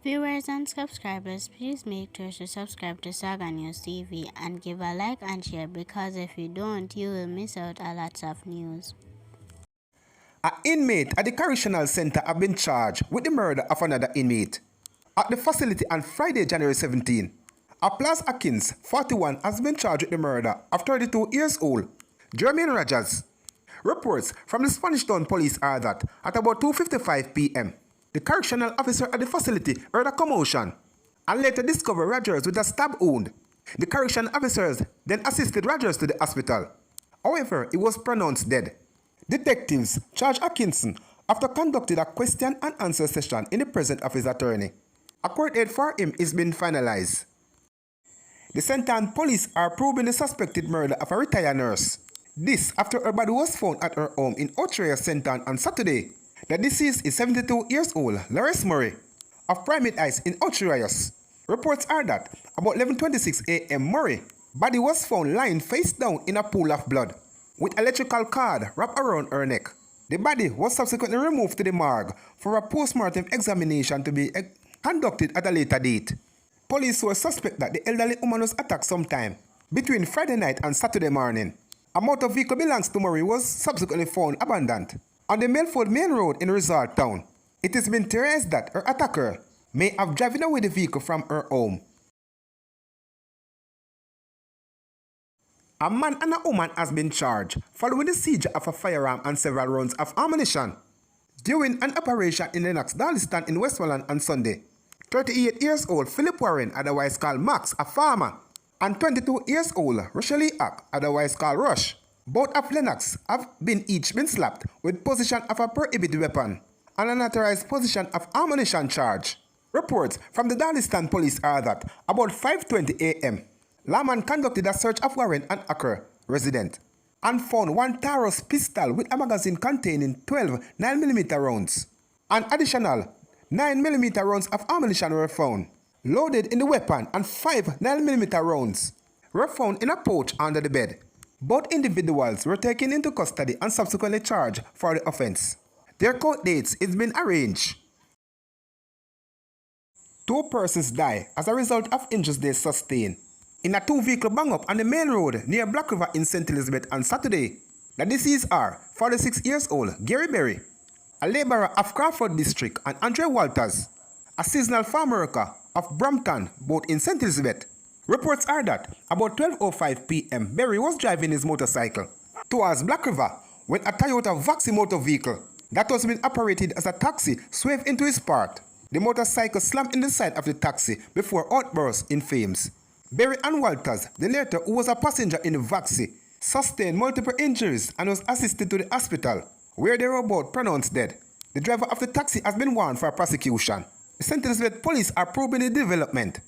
Viewers and subscribers, please make sure to subscribe to Saga News TV and give a like and share, because if you don't, you will miss out a lot of news. An inmate at the correctional center have been charged with the murder of another inmate at the facility on Friday, January 17. Aplas Atkins, 41, has been charged with the murder of 32 years old Jermaine Rogers. Reports from the Spanish Town police are that at about 2:55 p.m., the correctional officer at the facility heard a commotion and later discovered Rogers with a stab wound. The correctional officers then assisted Rogers to the hospital. However, he was pronounced dead. Detectives charged Atkinson after conducting a question and answer session in the presence of his attorney. A court date for him is being finalized. The Sentan police are probing the suspected murder of a retired nurse. This after her body was found at her home in Otraya, Sentan on Saturday. The deceased is 72 years old, Loris Murray, of Primate Heights in Otrayas. Reports are that about 11:26 a.m. Murray body was found lying face down in a pool of blood, with electrical cord wrapped around her neck. The body was subsequently removed to the morgue for a post-mortem examination to be conducted at a later date. Police were suspect that the elderly woman was attacked sometime between Friday night and Saturday morning. A motor vehicle belongs to Murray was subsequently found abandoned on the Milford Main Road in Resort Town. It has been theorized that her attacker may have driven away the vehicle from her home. A man and a woman has been charged following the seizure of a firearm and several rounds of ammunition during an operation in Lennox, Darliston in Westmoreland on Sunday. 38 years old Philip Warren, otherwise called Max, a farmer, and 22 years old Rochelle Ack, otherwise called Rush, both of Lennox, have each been slapped with possession of a prohibited weapon and unauthorized possession of ammunition charge. Reports from the Darliston police are that about 5:20 a.m., lawmen conducted a search of Warren and Acker resident and found one Taurus pistol with a magazine containing 12 9mm rounds. An additional 9mm rounds of ammunition were found, loaded in the weapon, and 5 9mm rounds were found in a pouch under the bed. Both individuals were taken into custody and subsequently charged for the offense. Their court dates is been arranged. 2 persons died as a result of injuries they sustained in a 2-vehicle bang-up on the main road near Black River in St. Elizabeth on Saturday. The deceased are 46 years old Gary Berry, a laborer of Crawford District, and Andre Walters, a seasonal farm worker of Brampton, both in St. Elizabeth. Reports are that about 12:05 p.m. Berry was driving his motorcycle towards Black River when a Toyota Voxy motor vehicle that was being operated as a taxi swerved into his path. The motorcycle slammed in the side of the taxi before outburst in flames. Berry and Walters, the latter who was a passenger in the Voxy, sustained multiple injuries and was assisted to the hospital, where they were both pronounced dead. The driver of the taxi has been warned for prosecution. The St. Elizabeth police are probing the development.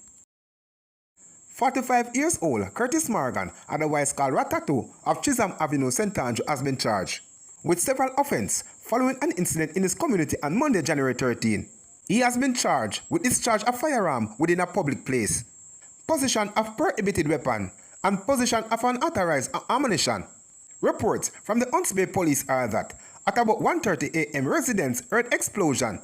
45 years old Curtis Morgan, otherwise called Ratatu, of Chisholm Avenue, St. Andrew, has been charged with several offences following an incident in his community on Monday, January 13. He has been charged with discharge of firearm within a public place, possession of prohibited weapon, and possession of unauthorized ammunition. Reports from the Hunts Bay police are that at about 1:30 a.m. residents heard explosion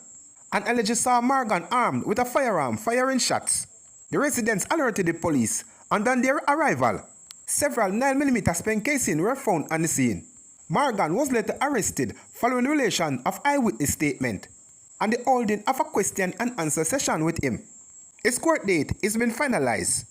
and allegedly saw Morgan armed with a firearm firing shots. The residents alerted the police, and on their arrival, several 9mm spent casings were found on the scene. Morgan was later arrested following relation of eyewitness statement and the holding of a question and answer session with him. His court date has been finalized.